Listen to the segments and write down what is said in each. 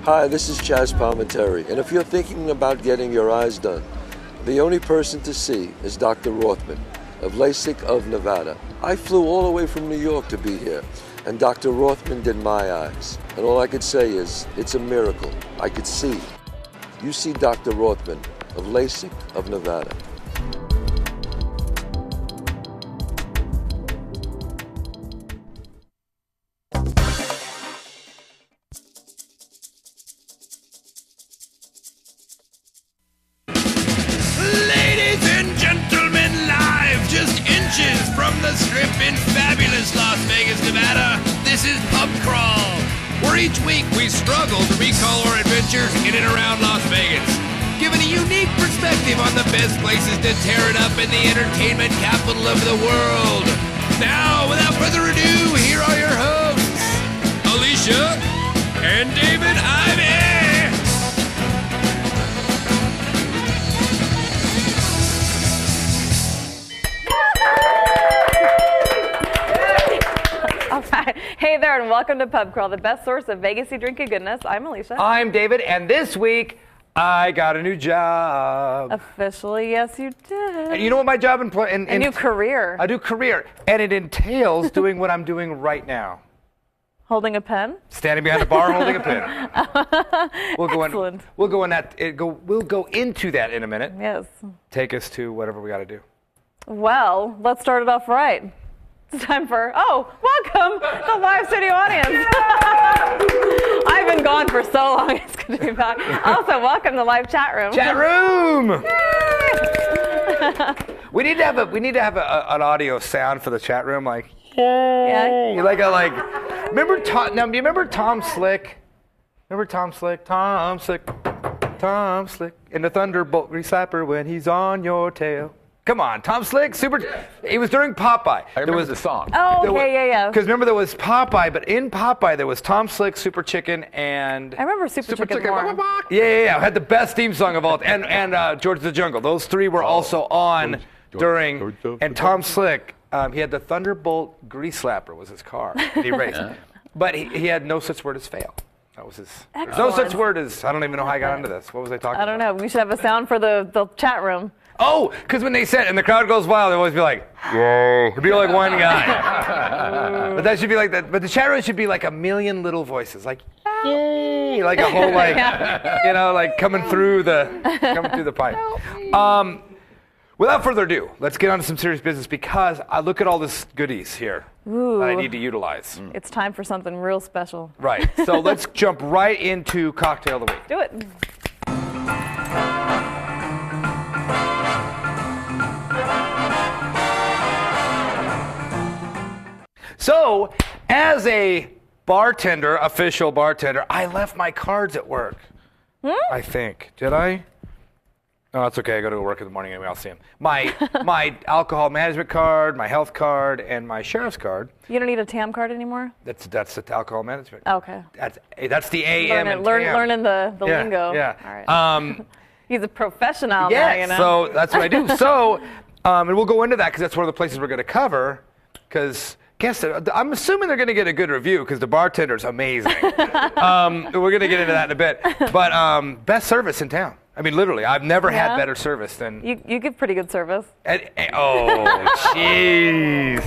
Hi, this is Chaz Palminteri, and if you're thinking about getting your eyes done, the only person to see is Dr. Rothman of LASIK of Nevada. I flew all the way from New York to be here, and Dr. Rothman did my eyes. And all I could say is, it's a miracle. I could see. You see Dr. Rothman of LASIK of Nevada. From the Strip in fabulous Las Vegas, Nevada, this is Pub Crawl, where each week we struggle to recall our adventures in and around Las Vegas, giving a unique perspective on the best places to tear it up in the entertainment capital of the world. Now, without further ado, here are your hosts, Alicia and David Ivey. Hey there, and welcome to Pub Crawl, the best source of Vegas-y drinking goodness. I'm Alicia. I'm David, and this week, I got a new job. Officially, yes, you did. And you know what my job in a new career. I do career, and it entails doing what I'm doing right now. Holding a pen? Standing behind a bar, holding a pen. Excellent. We'll go into that in a minute. Yes. Take us to whatever we got to do. Well, let's start it off right. It's time for, welcome, the live studio audience. I've been gone for so long, it's good to be back. Also, welcome to the live chat room. Chat room! we need to have an audio sound for the chat room, like, yay. Yeah. Remember Tom Slick? Remember Tom Slick? Tom Slick, in the Thunderbolt Recyper when he's on your tail. Come on, Tom Slick, it was during Popeye. I remember the song. Oh, okay, yeah. Because remember there was Popeye, but in Popeye there was Tom Slick, Super Chicken, and... I remember Super Chicken more. Yeah. Had the best theme song of all, and George the Jungle. Those three were also on during, and Tom Slick, he had the Thunderbolt Grease Slapper was his car that he raced. Yeah. But he had no such word as fail. That was his. Excellent. No such word as, I don't even know how I got into this. What was I talking about? I don't know. We should have a sound for the chat room. Oh, because when they said, and the crowd goes wild, they always be like, whoa. It'd be like one guy. But that should be like that. But the chat room should be like a million little voices, like, yay, like a whole, like coming through the pipe. Without further ado, let's get on to some serious business because I look at all this goodies here that I need to utilize. It's time for something real special. Right. So let's jump right into Cocktail of the Week. Do it. So, as a bartender, official bartender, I left my cards at work. I think. Did I? Oh, that's okay. I go to work in the morning anyway. I'll see them. My alcohol management card, my health card, and my sheriff's card. You don't need a TAM card anymore? That's the alcohol management. Okay. That's the AM and TAM. Learning the lingo. Yeah. All right. He's a professional now, you know? So that's what I do. So, and we'll go into that because that's one of the places we're going to cover. Because I'm assuming they're going to get a good review because the bartender's amazing. We're going to get into that in a bit. But best service in town. I mean, literally, I've never had better service than... You give pretty good service. Oh, jeez.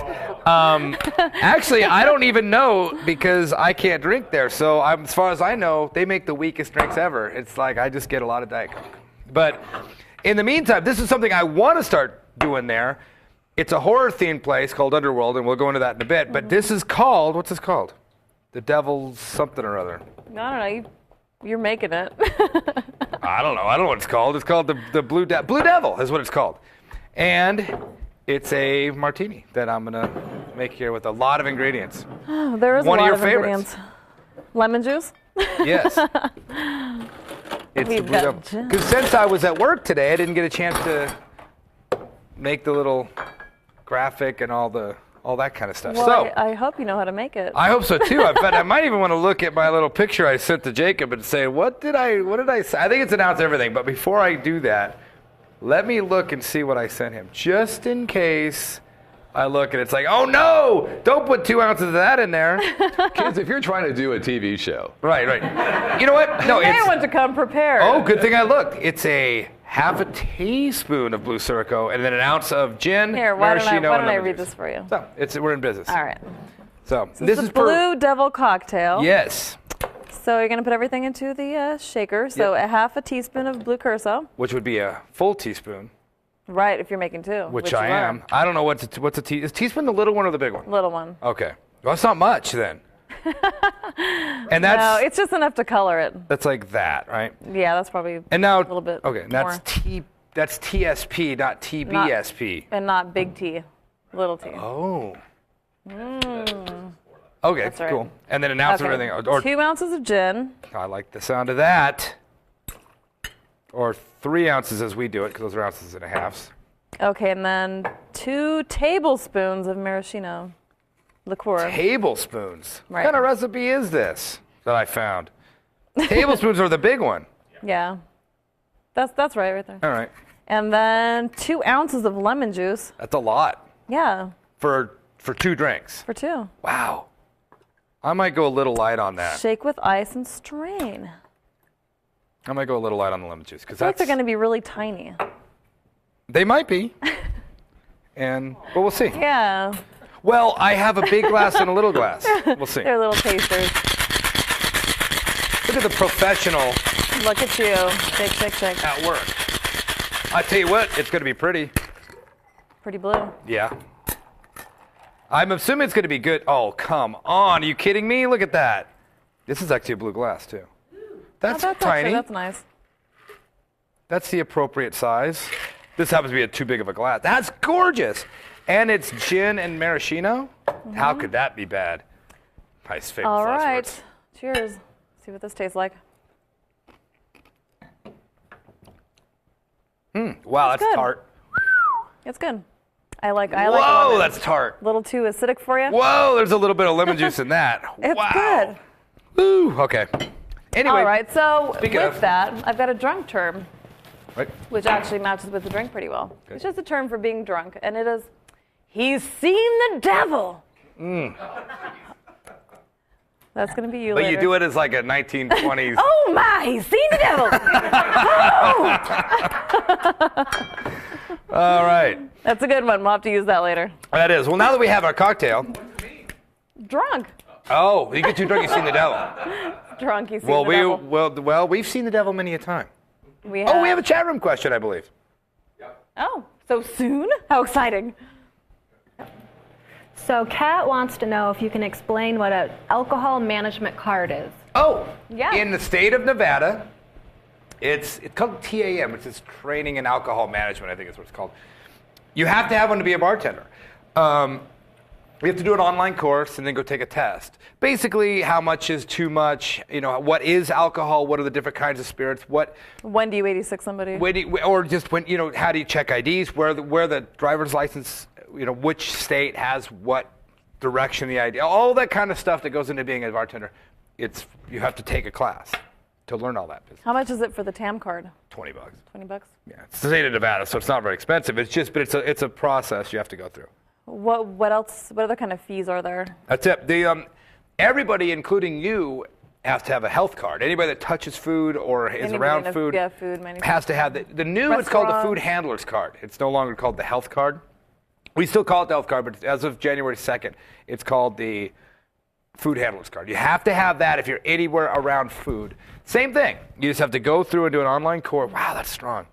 Actually, I don't even know because I can't drink there. So as far as I know, they make the weakest drinks ever. It's like I just get a lot of Diet Coke. But in the meantime, this is something I want to start doing there. It's a horror-themed place called Underworld, and we'll go into that in a bit. But this is called, what's this called? The Devil's something or other. I don't know. You're making it. I don't know. I don't know what it's called. It's called the Blue Devil is what it's called. And it's a martini that I'm going to make here with a lot of ingredients. Oh, there is one a lot of your of favorites. Ingredients. Lemon juice? Yes. It's the Blue Devil. Because since I was at work today, I didn't get a chance to make the little graphic and all that kind of stuff. Well, so I hope you know how to make it. I hope so too. I bet I might even want to look at my little picture I sent to Jacob and say, what did I say? I think it's announced everything, but before I do that, let me look and see what I sent him, just in case I look and it's like, oh no! Don't put 2 ounces of that in there. Kids, if you're trying to do a TV show. Right. You know what? No, You may it's. want to come prepared. Oh, good thing I looked. It's a half a teaspoon of blue Sirocco and then an ounce of gin, Here, why don't maraschino, and I lemon read juice. this for you? So we're in business. All right. So This this is is a Blue Devil cocktail. Yes. So you're going to put everything into the shaker. So Yep. a half a teaspoon of blue curacao. Which would be a full teaspoon, Right, if you're making two. which you I are. am. I don't know what's a teaspoon. Is teaspoon the little one or the big one? Little one. Okay. Well, that's not much then. And that's No, it's just enough to color it. that's like that, right? Yeah, that's probably And now a little bit okay, that's more. That's TSP, not TBSP. And not big T, little T. Oh. Okay, That's right. cool. And then an ounce of Okay. everything. Or 2 ounces of gin. I like the sound of that. Or 3 ounces as we do it, because those are ounces and a halves. Okay, and then 2 tablespoons of maraschino liqueur. Tablespoons. Right. What kind of recipe is this that I found? Tablespoons are the big one. Yeah. That's right there. All right. And then 2 ounces of lemon juice. That's a lot Yeah, for 2 drinks. for 2. Wow. I might go a little light on that. Shake with ice and strain. I might go a little light on the lemon juice because I feel like that's they're going to be really tiny. they might be. But we'll see. Yeah, Well, I have a big glass and a little glass. We'll see. they're little tasters. Look at the professional Look at you. Shake, shake, shake. at work. I tell you what, it's going to be pretty. Pretty blue. Yeah. I'm assuming it's going to be good. Oh, come on. Are you kidding me? Look at that. This is actually a blue glass, too. That's, That's tiny. Actually, that's nice. That's the appropriate size. This happens to be too big of a glass. That's gorgeous. And it's gin and maraschino. How could that be bad? My favorite All last right. words. Cheers. See what this tastes like. Wow, that's good. tart. It's good. I like Whoa, lemon. that's tart. A little too acidic for you. Whoa, there's a little bit of lemon juice in that. It's wow. good. Woo, okay. Anyway. All right. So speaking with of- that, I've got a drunk term, Right. which actually matches with the drink pretty well. It's just a term for being drunk, and it is, he's seen the devil. That's going to be you But later. you do it as like a 1920s. Oh my, he's seen the devil. All right. That's a good one. We'll have to use that later. That is. Well, now that we have our cocktail. Drunk. Oh, you get too drunk, you've seen the devil. Drunk, he's seen Well, the devil. well, we've seen the devil many a time. We Oh, we have a chat room question, I believe. Oh, so soon? How exciting. So Kat wants to know if you can explain what an alcohol management card is. Oh, Yeah. in the state of Nevada, it's called TAM, which is Training in Alcohol Management, I think is what it's called. You have to have one to be a bartender. You have to do an online course and then go take a test. Basically, how much is too much? You know, what is alcohol? What are the different kinds of spirits? When do you 86 somebody? Or just when, you know, how do you check IDs? Where the driver's license, you know, which state has what direction the ID? All that kind of stuff that goes into being a bartender. You have to take a class to learn all that business. How much is it for the TAM card? $20. 20 bucks? Yeah, it's the state of Nevada, so it's not very expensive. But it's a process you have to go through. What else? What other kind of fees are there? That's it. Everybody, including you, has to have a health card. Anybody that touches food or is Anybody around in a- food, yeah, food has to have the new. It's called the Restaurant. food handler's card. It's no longer called the health card. We still call it the health card, but as of January 2nd, it's called the food handler's card. You have to have that if you're anywhere around food. Same thing. You just have to go through and do an online course. Wow, that's strong.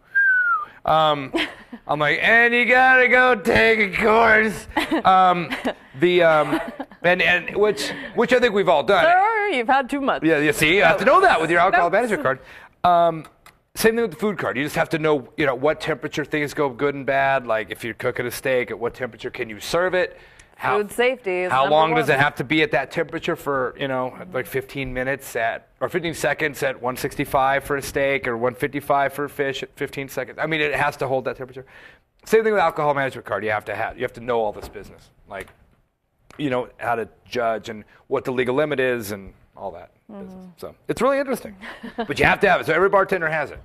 I'm like, and you gotta go take a course. Which I think we've all done. Sir, you've had too much. Yeah, you see, you have to know that with your alcohol That's- management card. Same thing with the food card. You just have to know, you know, what temperature things go good and bad. Like if you're cooking a steak, at what temperature can you serve it? Food safety is How number long does one. it have to be at that temperature for, you know, like 15 minutes or 15 seconds at 165 for a steak or 155 for a fish at 15 seconds? I mean, it has to hold that temperature. Same thing with alcohol management card. You have to know all this business, like, you know, how to judge and what the legal limit is and all that business. So it's really interesting, but you have to have it. So every bartender has it.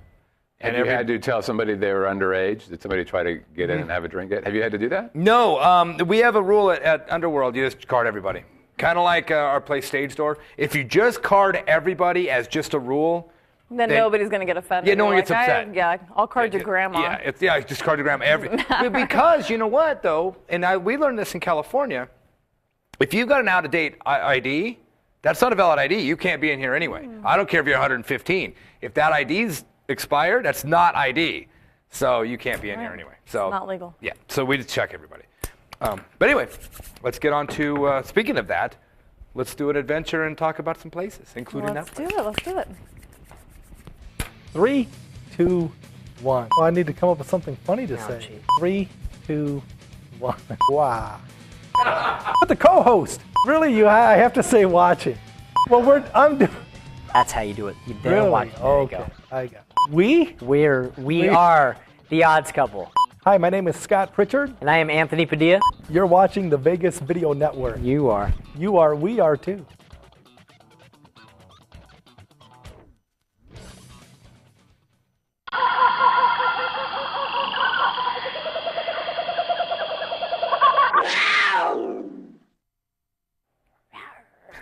And you had to tell somebody they were underage? Did somebody try to get in and have a drink? Have you had to do that? No, we have a rule at Underworld. You just card everybody. Kind of like our place Stage Door. If you just card everybody as just a rule, then nobody's going to get offended. Yeah, no one gets upset. I'll card your grandma. Just card your grandma. Because you know what, though, and we learned this in California, if you've got an out-of-date ID, that's not a valid ID. You can't be in here anyway. I don't care if you're 115. If that ID's expired, that's not ID. So you can't be in here anyway. So it's not legal. Yeah, so we just check everybody. But anyway, let's get on to, speaking of that, let's do an adventure and talk about some places, including that place. Let's do it. 3, 2, 1. Oh, I need to come up with something funny to say. 3, 2, 1. Wow. But the co-host. Really, I have to say watching. Well, I'm doing. That's how you do it. You Really? don't watch. There Okay. you go. I got it. We are the Odds Couple. Hi, my name is Scott Pritchard. And I am Anthony Padilla. You're watching the Vegas Video Network. You are. You are. We are too.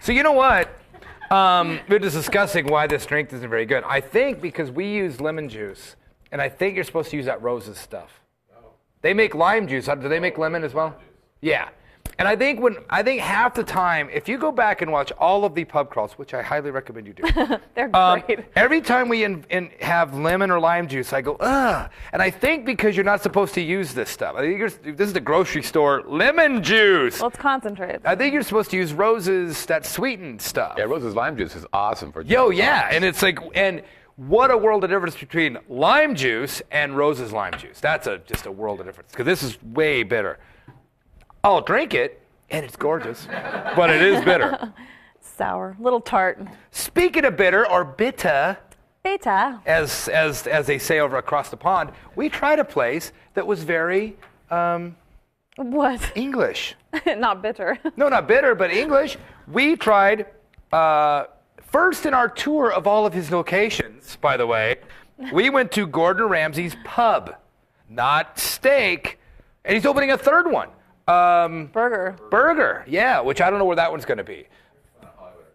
So you know what? We're just discussing why this drink isn't very good. I think because we use lemon juice, and I think you're supposed to use that Rose's stuff. They make lime juice. Do they make lemon as well? Yeah. And I think half the time, if you go back and watch all of the pub crawls, which I highly recommend you do, they're great. Every time we have lemon or lime juice, I go, ugh. And I think because you're not supposed to use this stuff. I think this is the grocery store lemon juice. Well, it's concentrated. I think you're supposed to use Rose's, that sweetened stuff. Yeah, Rose's lime juice is awesome for yeah. And it's like, and what a world of difference between lime juice and Rose's lime juice. That's just a world of difference, because this is way bitter. I'll drink it, and it's gorgeous, but it is bitter. Sour, little tart. Speaking of bitter, or bitter, Beta. as they say over across the pond, we tried a place that was very What? English. Not bitter. No, not bitter, but English. We tried, first in our tour of all of his locations, by the way, we went to Gordon Ramsay's pub, not steak, and he's opening a third one. Burger, yeah, which I don't know where that one's going to be.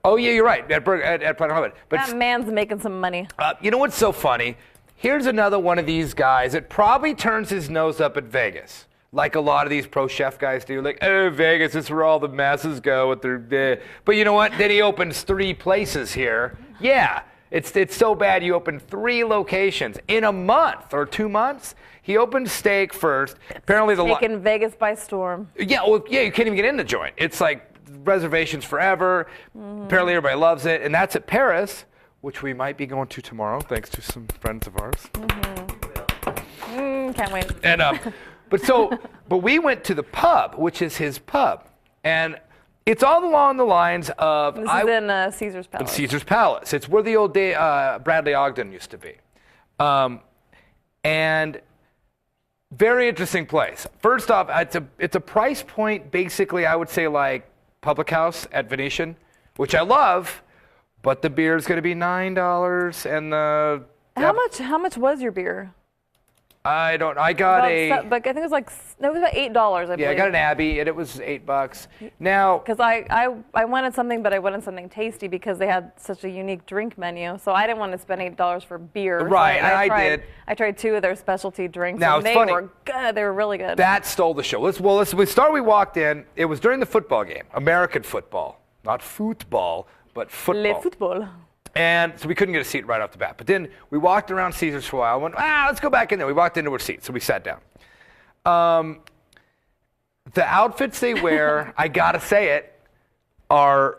Oh, yeah, you're right, at Planet Hollywood. But that man's making some money. you know what's so funny? Here's another one of these guys that probably turns his nose up at Vegas, like a lot of these pro chef guys do. Like, oh, Vegas, it's where all the masses go with their... But you know what? Then he opens 3 places here. Yeah, it's so bad you open 3 locations in a month or 2 months. He opened steak first. Apparently taking Vegas by storm. Yeah, well, yeah, you can't even get in the joint. It's like reservations forever. Apparently everybody loves it, and that's at Paris, which we might be going to tomorrow, thanks to some friends of ours. Can't wait. And but we went to the pub, which is his pub, and it's all along the lines of This is in Caesar's Palace. Caesar's Palace. It's where the old Bradley Ogden used to be, and very interesting place. First off, it's a price point basically, I would say, like Public House at Venetian, which I love, but the beer is going to be $9, and the How much was your beer? I got I think it was about $8. I believe. Yeah, I got an Abbey, and it was $8. Now, because I wanted something, but I wanted something tasty because they had such a unique drink menu. So I didn't want to spend $8 for beer. Right, so and I did. I tried 2 of their specialty drinks. Now, and it's they funny. were good. They were really good. That stole the show. We walked in. It was during the football game, American football, not football, but football. Le football. And so we couldn't get a seat right off the bat. But then we walked around Caesars for a while. Went, let's go back in there. We walked into our seats, so we sat down. The outfits they wear, I gotta say it, are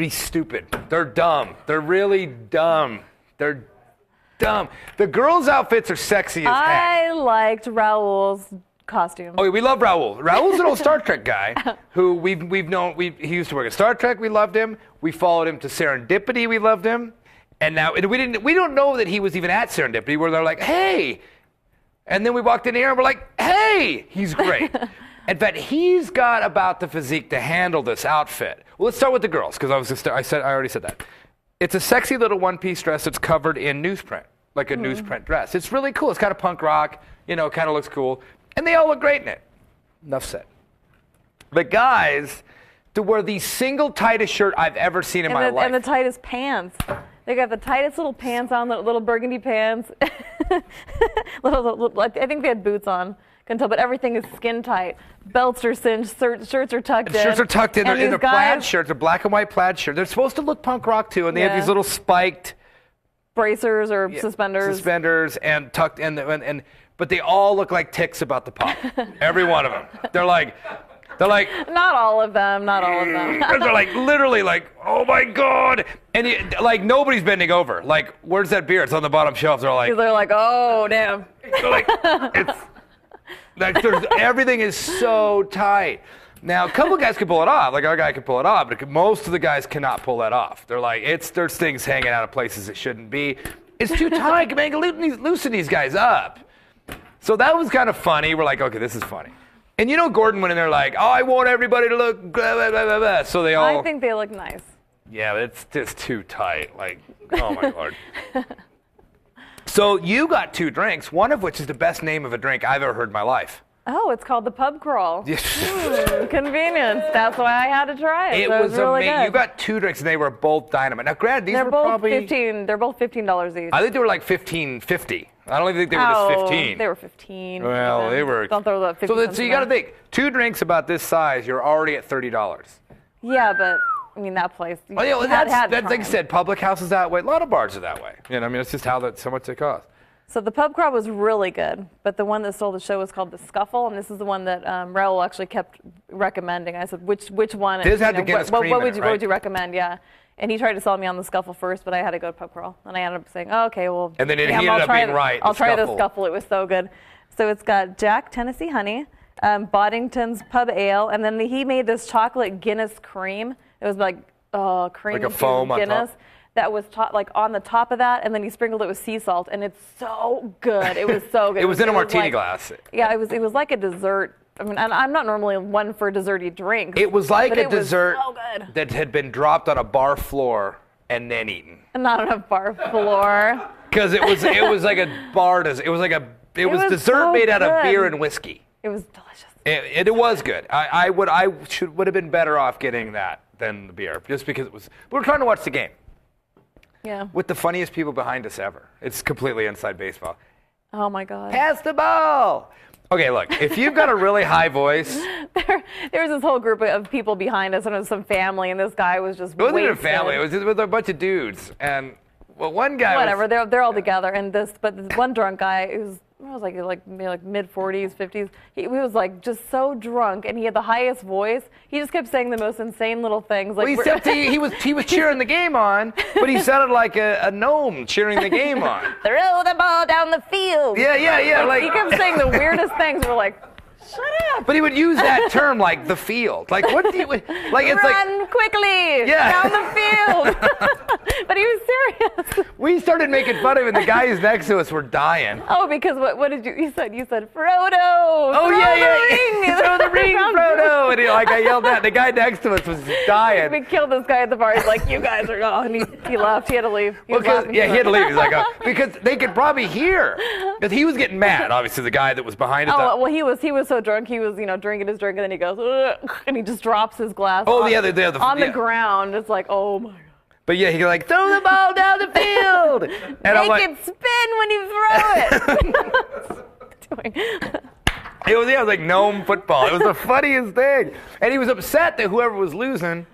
stupid. They're dumb. They're really dumb. They're dumb. The girls' outfits are sexy as heck. I liked Raoul's costume. Oh, we love Raoul. Raoul's an old Star Trek guy who we've known. He used to work at Star Trek. We loved him. We followed him to Serendipity. We loved him. And now we don't know that he was even at Serendipity. Where they're like, hey, and then we walked in here and we're like, hey, he's great. In fact, he's got about the physique to handle this outfit. Well, let's start with the girls because I already said that. It's a sexy little one-piece dress that's covered in newsprint, like a newsprint dress. It's really cool. It's kind of punk rock, kind of looks cool. And they all look great in it. Enough said. The guys to wear the single tightest shirt I've ever seen in my life. And the tightest pants. They got the tightest little pants on, the little burgundy pants. I think they had boots on. Couldn't tell, but everything is skin tight. Belts are cinched, shirts are tucked in. Shirts are tucked in. And They're these plaid shirts. They're black and white plaid shirts. They're supposed to look punk rock too, and they have these little spiked bracers or suspenders. Suspenders and tucked in, but they all look like ticks about to pop. Every one of them. They're like. Not all of them. They're like literally like, oh my god, and nobody's bending over. Like, where's that beer? It's on the bottom shelf. They're like, oh damn. They're like, it's. Everything is so tight. Now, a couple of guys can pull it off. Like, our guy can pull it off, but most of the guys cannot pull that off. They're like, there's things hanging out of places it shouldn't be. It's too tight. Man, loosen these guys up. So that was kind of funny. We're like, okay, this is funny. And Gordon went in there like, oh, I want everybody to look blah, blah, blah, blah, blah. So they all. I think they look nice. Yeah, but it's just too tight. Like, oh my Lord. So you got 2 drinks, one of which is the best name of a drink I've ever heard in my life. Oh, it's called the pub crawl. Convenience. That's why I had to try it. It so was really amazing. good. You got 2 drinks, and they were both dynamite. Now, granted, these They're were both probably $15. They're both $15 each. I think they were like $15.50. I don't even think they were just 15. They were 15. Well, they were. Don't throw that 50 So you got to think, 2 drinks about this size, you're already at $30. Yeah, but I mean that place. That's like I said, public houses that way. A lot of bars are that way. It's just so much they cost. So the pub crawl was really good, but the one that stole the show was called the Scuffle, and this is the one that Raul actually kept recommending. I said, which one? This had the Guinness cream what in it, right? would you recommend? Yeah. And he tried to sell me on the Scuffle first, but I had to go to pub crawl, and I ended up saying, oh, okay, well. And then he ended up being right. I'll try the Scuffle. It was so good. So it's got Jack Tennessee Honey, Boddington's Pub Ale, and then he made this chocolate Guinness cream. It was like cream like a foam Guinness. on top. That was on the top of that, and then he sprinkled it with sea salt, and it's so good. It was so good. It was in a martini glass. Yeah, it was like a dessert. I mean, and I'm not normally one for desserty drinks. It was like a dessert so good. that had been dropped on a bar floor and then eaten. Not on a bar floor. Because it was like a bar. It was dessert so made out of good. beer and whiskey. It was delicious. It was good. I would have been better off getting that than the beer, just because we were trying to watch the game. Yeah. With the funniest people behind us ever. It's completely inside baseball. Oh my God. Pass the ball. Okay, look, if you've got a really high voice. There was this whole group of people behind us, and it was some family, and this guy was just It wasn't wasted. a family. It was just with a bunch of dudes. And one guy Whatever, they're all together, and this one drunk guy who's maybe mid 40s, 50s. He was like just so drunk, and he had the highest voice. He just kept saying the most insane little things. Like he was cheering the game on, but he sounded like a gnome cheering the game on. Throw the ball down the field. Yeah. Like he kept saying the weirdest things. We're like, shut up. But he would use that term like the field. Like what do you like? It's run quickly down the field. But he was serious. We started making fun of him, and the guys next to us were dying. Oh, because what did you said? You said Frodo. Oh yeah. Throw the ring, Frodo. And I yelled that. The guy next to us was dying. We killed this guy at the bar. He's like, you guys are gone. He left. He had to leave. He had to leave. He's like, because they could probably hear. Because he was getting mad. Obviously, the guy that was behind us. Oh, well, he was so drunk. He was drinking his drink, and then he goes, ugh, and he just drops his glass. Oh, on the ground. It's like, oh my God. But yeah, he like, throw the ball down the field. And Make it spin when you throw it. It was like gnome football. It was the funniest thing. And he was upset that whoever was losing.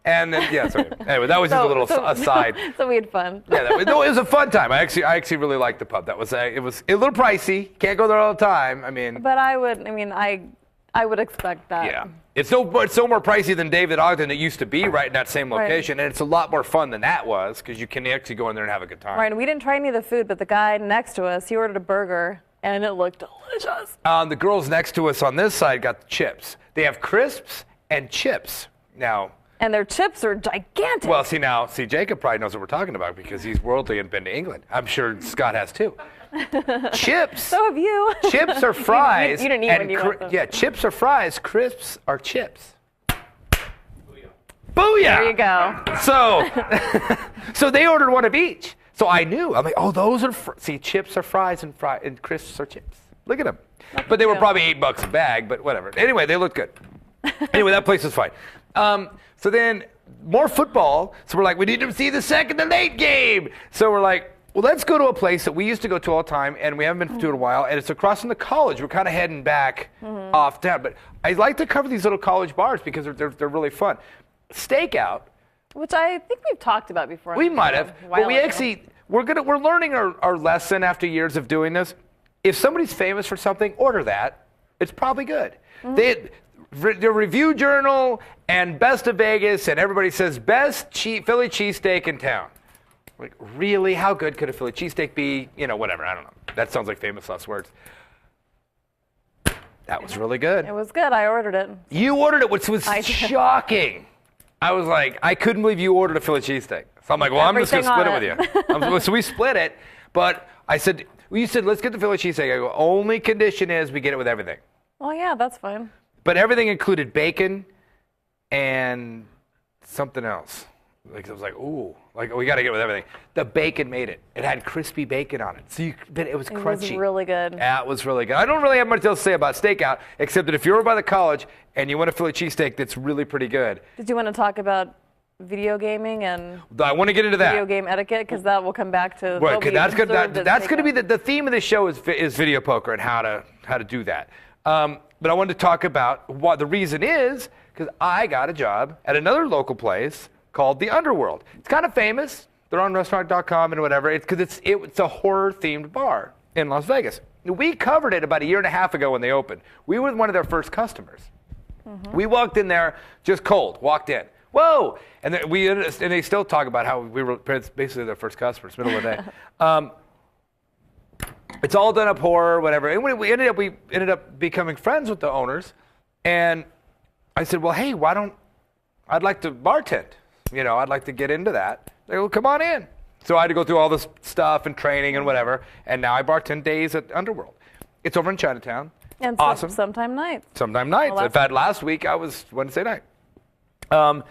And then, sorry. Anyway, that was just a little aside. So we had fun. Yeah, it was a fun time. I actually really liked the pub. It was a little pricey. Can't go there all the time. But I would expect that. Yeah. It's so more pricey than David Ogden it used to be right in that same location, and it's a lot more fun than that was because you can actually go in there and have a good time. Right, and we didn't try any of the food, but the guy next to us, he ordered a burger, and it looked delicious. The girls next to us on this side got the chips. They have crisps and chips. Now. And their chips are gigantic. Well, see, Jacob probably knows what we're talking about because he's worldly and been to England. I'm sure Scott has too. Chips. So have you. Chips are fries. You didn't eat when you went though. Yeah, chips are fries. Crisps are chips. Booyah! There you go. So, So they ordered one of each. So I knew. I'm like, oh, those are see, chips are fries and crisps are chips. Look at them. But they were probably $8 a bag. But whatever. Anyway, they looked good. Anyway, that place was fine. So then more football. So we're like, we need to see the second and late game. So we're like, well, let's go to a place that we used to go to all the time, and we haven't been to in a while, and it's across from the college. We're kind of heading back off town. But I like to cover these little college bars because they're really fun. Stakeout. Which I think we've talked about before. We might have. But we actually, we're learning our lesson after years of doing this. If somebody's famous for something, order that. It's probably good. The Review Journal and Best of Vegas, and everybody says best Philly cheesesteak in town. Like, really? How good could a Philly cheesesteak be? You know, whatever. I don't know. That sounds like famous last words. That was really good. It was good. I ordered it. You ordered it, which was shocking. I was like, I couldn't believe you ordered a Philly cheesesteak. So I'm like, well, I'm just going to split it with you. So we split it, but I said, well, you said, let's get the Philly cheesesteak. I go, only condition is we get it with everything. Well, yeah, that's fine. But everything included bacon and something else. Like I was like, ooh, like we got to get it with everything. The bacon made it. It had crispy bacon on it, but it was crunchy. It was really good. Yeah, it was really good. I don't really have much else to say about Stakeout, except that if you're over by the college and you want a Philly cheesesteak that's really pretty good. Did you want to talk about video gaming and I want to get into that. Video game etiquette, because that will come back to right. That's good. That's going to be the theme of the show is video poker and how to do that. But I wanted to talk about what the reason is because I got a job at another local place called The Underworld. It's kind of famous. They're on restaurant.com and whatever. It's because it's a horror-themed bar in Las Vegas. We covered it about a year and a half ago when they opened. We were one of their first customers. We walked in there just cold. Walked in. Whoa! And they still talk about how we were basically their first customers, middle of the day. It's all done up horror, whatever. And we ended up becoming friends with the owners. And I said, well, hey, I'd like to bartend. You know, I'd like to get into that. They go, well, come on in. So I had to go through all this stuff and training and whatever. And now I bartend days at Underworld. It's over in Chinatown. And awesome. Sometime nights. Sometimes nights. Well, in fact, last week I was Wednesday night.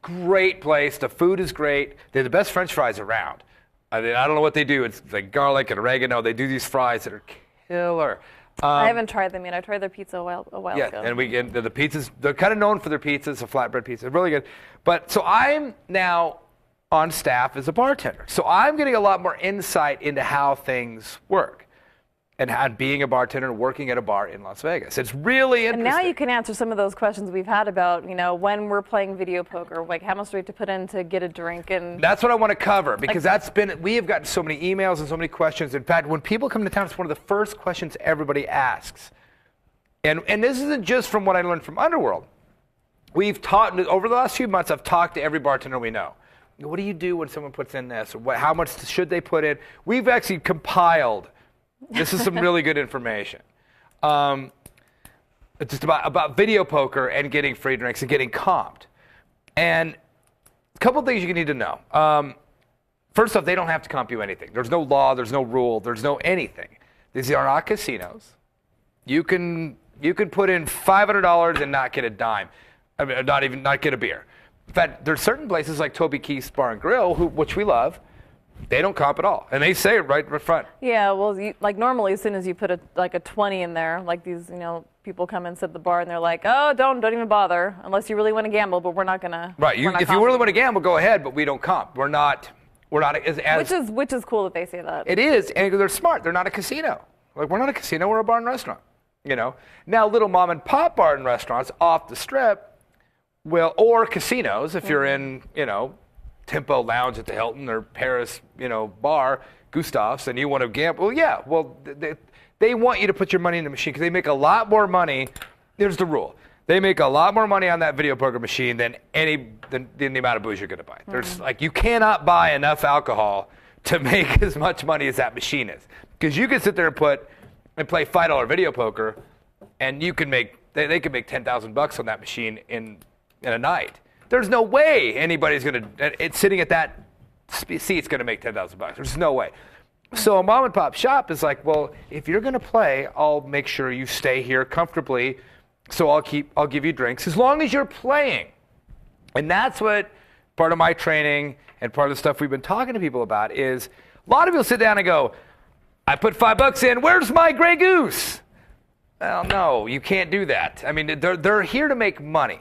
Great place. The food is great. They're the best French fries around. I don't know what they do. It's like garlic and oregano. They do these fries that are killer. I haven't tried them yet. I tried their pizza a while ago. Yeah, and the pizzas, they're kind of known for their pizzas, a flatbread pizza, really good. But so I'm now on staff as a bartender. So I'm getting a lot more insight into how things work and being a bartender and working at a bar in Las Vegas. It's really interesting. And now you can answer some of those questions we've had about, when we're playing video poker, like how much do we have to put in to get a drink? And that's what I want to cover because we have gotten so many emails and so many questions. In fact, when people come to town, it's one of the first questions everybody asks. And this isn't just from what I learned from Underworld. We've taught, over the last few months, I've talked to every bartender we know. What do you do when someone puts in this? Or how much should they put in? We've actually compiled. This is some really good information. It's just about video poker and getting free drinks and getting comped. And a couple of things you need to know. First off, they don't have to comp you anything. There's no law, there's no rule, there's no anything. These are not casinos. You can put in $500 and not get a dime. I mean, not get a beer. In fact, there's certain places like Toby Keith's Bar and Grill, which we love. They don't comp at all, and they say it right in front. Yeah, well, normally as soon as you put a 20 in there, like these, people come and sit at the bar and they're like, oh, don't even bother unless you really want to gamble, but we're not gonna. Right, if you really want to gamble, go ahead, but we don't comp. We're not as which is cool that they say that. It is, and they're smart. They're not a casino. Like we're not a casino. We're a bar and restaurant. Now little mom and pop bar and restaurants off the strip, or casinos if you're in Tempo Lounge at the Hilton or Paris, bar, Gustav's, and you want to gamble. Well, yeah. Well, they want you to put your money in the machine because they make a lot more money. Here's the rule: they make a lot more money on that video poker machine than the amount of booze you're going to buy. There's you cannot buy enough alcohol to make as much money as that machine is because you can sit there and play $5 video poker, and you can make they can make $10,000 on that machine in a night. There's no way anybody's it's sitting at that seat's going to make $10,000. There's no way. So a mom and pop shop is like, well, if you're going to play, I'll make sure you stay here comfortably. So I'll give you drinks as long as you're playing. And that's what part of my training and part of the stuff we've been talking to people about is a lot of people sit down and go, I put $5 in, where's my Grey Goose? Well, no, you can't do that. I mean, they're here to make money.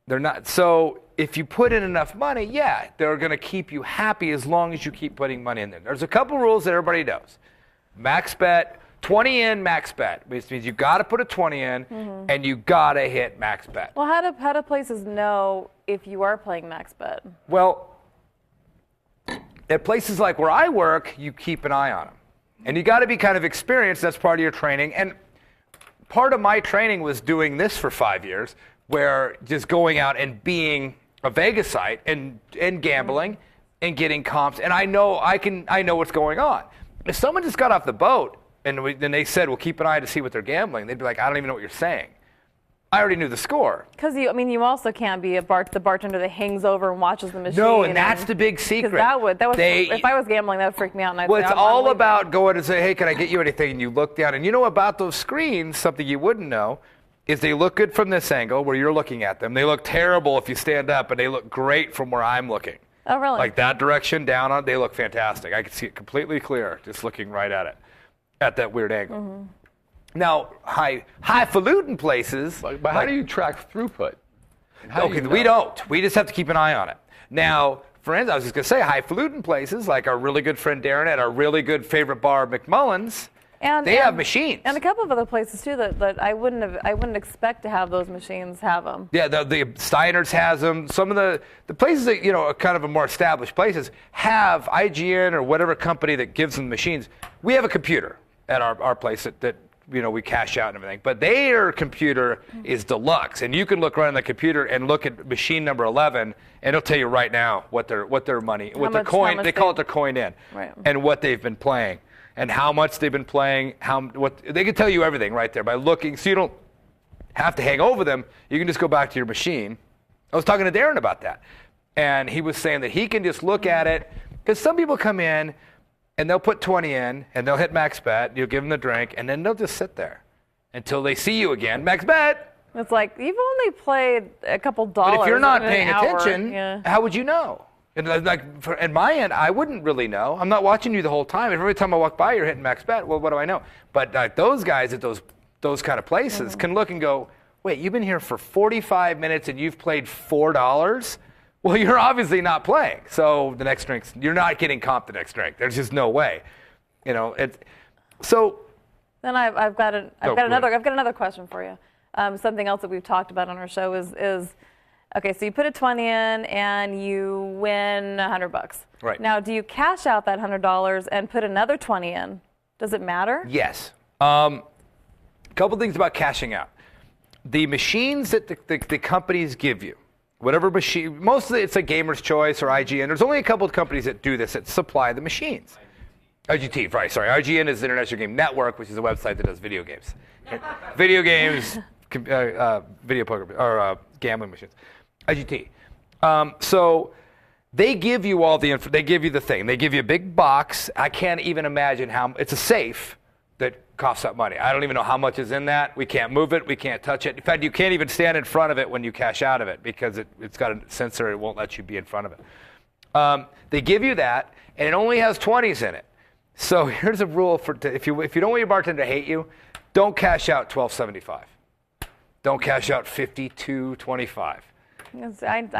They're not. So if you put in enough money, yeah, they're going to keep you happy as long as you keep putting money in there. There's a couple rules that everybody knows. Max bet, 20 in, max bet, which means you got to put a 20 in, and you got to hit max bet. Well, how do places know if you are playing max bet? Well, at places like where I work, you keep an eye on them. And you got to be kind of experienced. That's part of your training. And part of my training was doing this for 5 years, where just going out and being a Vegas site and gambling and getting comps. And I know what's going on. If someone just got off the boat and then they said, well, keep an eye to see what they're gambling, they'd be like, I don't even know what you're saying. I already knew the score. Because you also can't be the bartender that hangs over and watches the machine. No, and that's the big secret. If I was gambling, that would freak me out. And well, it's all about going and say, hey, can I get you anything? And you look down, and you know about those screens, something you wouldn't know, is they look good from this angle where you're looking at them. They look terrible if you stand up, and they look great from where I'm looking. Oh, really? Like that direction down on, they look fantastic. I can see it completely clear just looking right at it, at that weird angle. Now, highfalutin places. But how do you track throughput? Okay, we don't. We just have to keep an eye on it. Now, friends, I was just going to say, highfalutin places like our really good friend Darren at our really good favorite bar, McMullen's, they have machines. And a couple of other places too that I wouldn't expect to have those machines have them. Yeah, the Steiner's has them. Some of the places that are kind of a more established places have IGN or whatever company that gives them machines. We have a computer at our place that we cash out and everything, but their computer is deluxe, and you can look right on the computer and look at machine number 11, and it'll tell you right now what their money, what their coin, they call it their coin in, right, and what they've been playing, and how much they've been playing, what they can tell you everything right there by looking, so you don't have to hang over them. You can just go back to your machine. I was talking to Darren about that, and he was saying that he can just look at it, because some people come in and they'll put 20 in, and they'll hit max bet. You'll give them the drink, and then they'll just sit there until they see you again. Max bet. It's like, you've only played a couple dollars. But if you're not paying hour, attention, how would you know? And at my end, I wouldn't really know. I'm not watching you the whole time. If every time I walk by, you're hitting max bet. Well, what do I know? But those guys at those kind of places can look and go, wait, you've been here for 45 minutes and you've played $4? Well, you're obviously not playing. So the next drink, you're not getting comped the next drink. There's just no way. So. Then I've got another question for you. Something else that we've talked about on our show is okay. So you put a 20 in and you win $100. Right. Now, do you cash out that $100 and put another 20 in? Does it matter? Yes. Couple things about cashing out. The machines that the companies give you. Whatever machine, mostly it's a Gamer's Choice or IGN. There's only a couple of companies that do this, that supply the machines. IGT, right, sorry. IGN is the International Game Network, which is a website that does video games. Video games, video poker, or gambling machines. IGT. So they give you all the they give you the thing. They give you a big box. I can't even imagine it's a safe that costs that money. I don't even know how much is in that. We can't move it. We can't touch it. In fact, you can't even stand in front of it when you cash out of it because it's got a sensor. It won't let you be in front of it. They give you that, and it only has 20s in it. So here's a rule if you don't want your bartender to hate you, don't cash out $12.75. Don't cash out $52.25.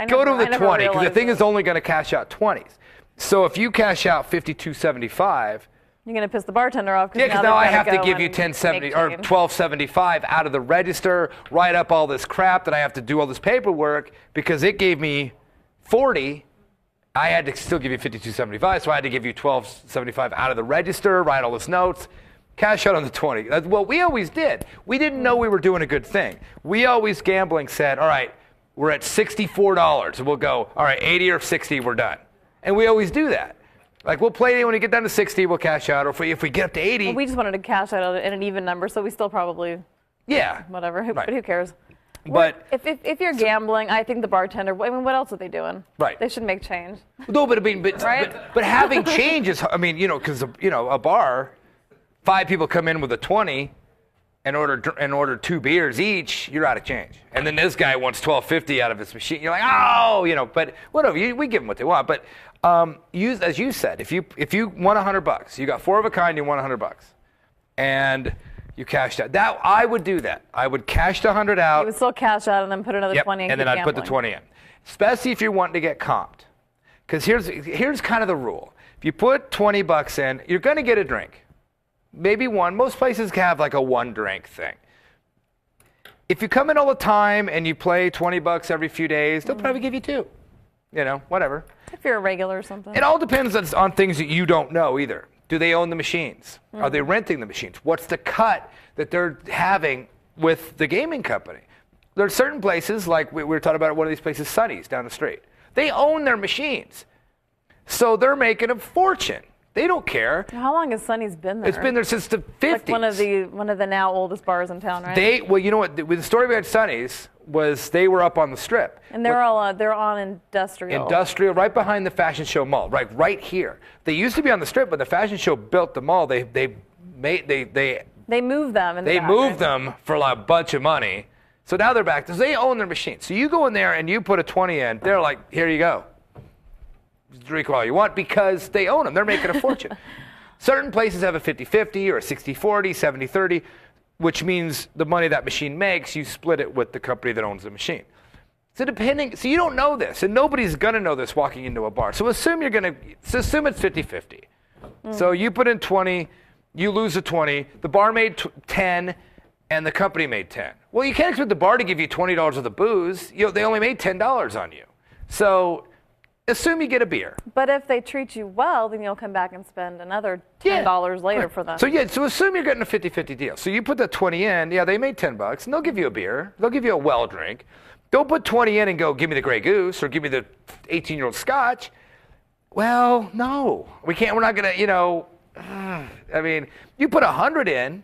Go to the 20 because the thing is only going to cash out 20s. So if you cash out $52.75. You're going to piss the bartender off. Yeah, because now I have to give you $10.70 or $12.75 out of the register, write up all this crap that I have to do all this paperwork because it gave me 40. I had to still give you $52.75, so I had to give you $12.75 out of the register, write all this notes, cash out on the 20. That's what we always did. We didn't know we were doing a good thing. We always gambling said, all right, we're at $64, and we'll go, all right, 80 or 60, we're done. And we always do that. Like, we'll play when we get down to 60, we'll cash out. Or if we get up to 80. Well, we just wanted to cash out at an even number, so we still probably. Yeah. Whatever. Right. But who cares? But if you're gambling, I think the bartender. I mean, what else are they doing? Right. They should make change. No, but I mean, right? but having change is. I mean, because a bar, 5 people come in with a 20. and order 2 beers each, you're out of change. And then this guy wants $12.50 out of his machine. You're like, oh, but whatever. We give them what they want. But as you said, if you won $100, you got 4 of a kind, you won $100, and you cashed out. That I would do that. I would cash the 100 out. You would still cash out and then put another 20 in. And then I'd put the 20 in, especially if you're wanting to get comped. Because here's kind of the rule. If you put $20 in, you're going to get a drink. Maybe one. Most places have like a 1 drink thing. If you come in all the time and you play $20 every few days, they'll probably give you 2. Whatever. If you're a regular or something. It all depends on things that you don't know either. Do they own the machines? Are they renting the machines? What's the cut that they're having with the gaming company? There are certain places, like we were talking about one of these places, Sonny's down the street. They own their machines. So they're making a fortune. They don't care. How long has Sonny's been there? It's been there since the 50s. Like one of the now oldest bars in town, right? Well, you know what? The story behind Sonny's was they were up on the Strip. And they're on Industrial. Industrial, right behind the Fashion Show Mall, right here. They used to be on the Strip, but the Fashion Show built the mall. They moved them. They moved them for a bunch of money. So now they're back. So they own their machines. So you go in there and you put a 20 in. They're like, here you go. Drink all you want because they own them. They're making a fortune. Certain places have a 50-50 or a 60-40, 70-30, which means the money that machine makes, you split it with the company that owns the machine. So you don't know this, and nobody's going to know this walking into a bar. So assume it's 50-50. So you put in 20, you lose a 20, the bar made 10, and the company made 10. Well, you can't expect the bar to give you $20 worth of booze. They only made $10 on you. So assume you get a beer. But if they treat you well, then you'll come back and spend another $10 later for them. So assume you're getting a 50-50 deal. So you put the 20 in, they made $10, and they'll give you a beer. They'll give you a well drink. Don't put 20 in and go, give me the Grey Goose or give me the 18-year-old Scotch. Well, no. We can't, we're not going to, you put 100 in,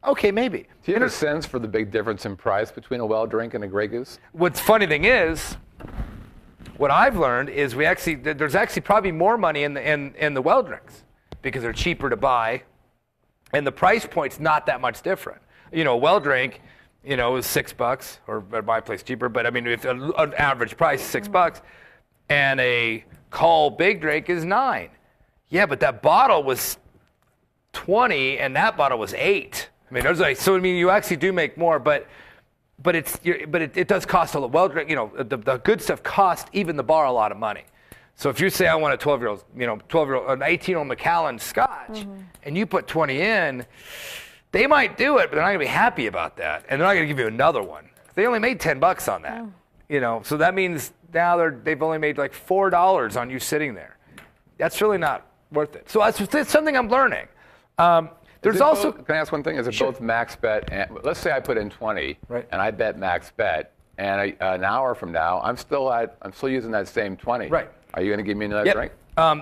okay, maybe. Do you have a sense for the big difference in price between a well drink and a Grey Goose? What's funny thing is, what I've learned is there's actually probably more money in the well drinks because they're cheaper to buy, and the price point's not that much different. A well drink, is $6, or at my place cheaper, but if an average price is $6, and a Call Big Drink is $9. Yeah, but that bottle was $20, and that bottle was $8. You actually do make more, but it does cost a lot. Well drink, the good stuff costs even the bar a lot of money. So if you say I want a 12-year-old, an 18-year-old Macallan Scotch, and you put 20 in, they might do it, but they're not going to be happy about that, and they're not going to give you another one. They only made $10 on that, So that means now they've only made like $4 on you sitting there. That's really not worth it. So that's something I'm learning. There's also. Can I ask one thing? Is it both max bet and let's say I put in 20 and I bet max bet, and an hour from now I'm still using that same 20. Right. Are you going to give me another drink?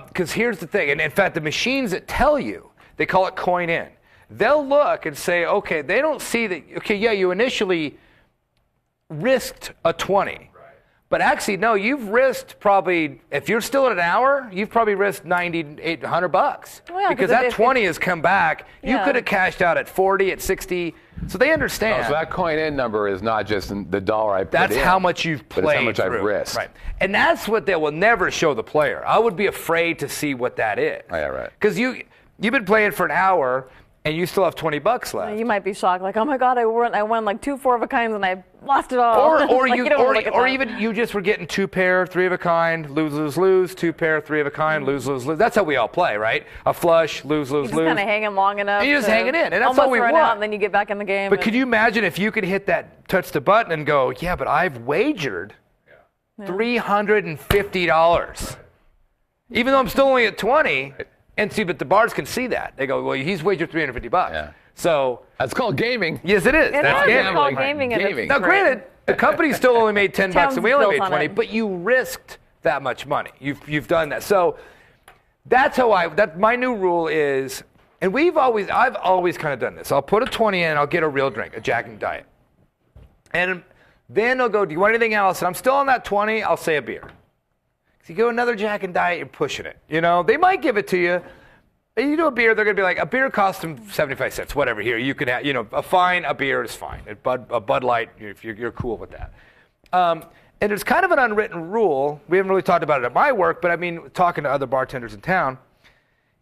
Because here's the thing, and in fact the machines that tell you, they call it coin in. They'll look and say, okay, they don't see that. Okay, you initially risked a 20. But actually, no, you've risked probably, if you're still at an hour, you've probably risked $90, $100. Because that 20 has come back. You could have cashed out at 40, at 60. So they understand. So that coin in number is not just the dollar I put in. That's how much you've played. But it's how much I've risked. Right. And that's what they will never show the player. I would be afraid to see what that is. Oh, yeah, right. Because you've been playing for an hour, and you still have $20 left. You might be shocked, like, oh my God, I won like 2 4-of-a-kinds and I lost it all. Or even you just were getting 2 pair, 3-of-a-kind, lose, 2 pair, 3-of-a-kind, lose. That's how we all play, right? A flush, lose. You're just kind of hanging long enough. And you're just hanging in, and that's all we want. Out, and then you get back in the game. But could you imagine if you could hit that, touch the button, and go, yeah, but I've wagered $350, even though I'm still only at 20. And see, but the bars can see that. They go, well, he's wagered $350. Yeah. So that's called gaming. Yes, it is. That's gambling. It's called gaming. Gaming. Now, granted, the company still only made $10 and we only made 20, it. but you risked that much money. You've done that. So that's how my new rule is, and I've always kind of done this. I'll put a 20 in, I'll get a real drink, a Jack and Diet. And then they'll go, do you want anything else? And I'm still on that 20, I'll say a beer. So you go another Jack and Diet, you're pushing it. They might give it to you, You do a beer, they're going to be like, a beer costs them 75 cents, whatever. Here, you can have, a beer is fine. A Bud Light, if you're cool with that. And there's kind of an unwritten rule. We haven't really talked about it at my work, but I mean, talking to other bartenders in town,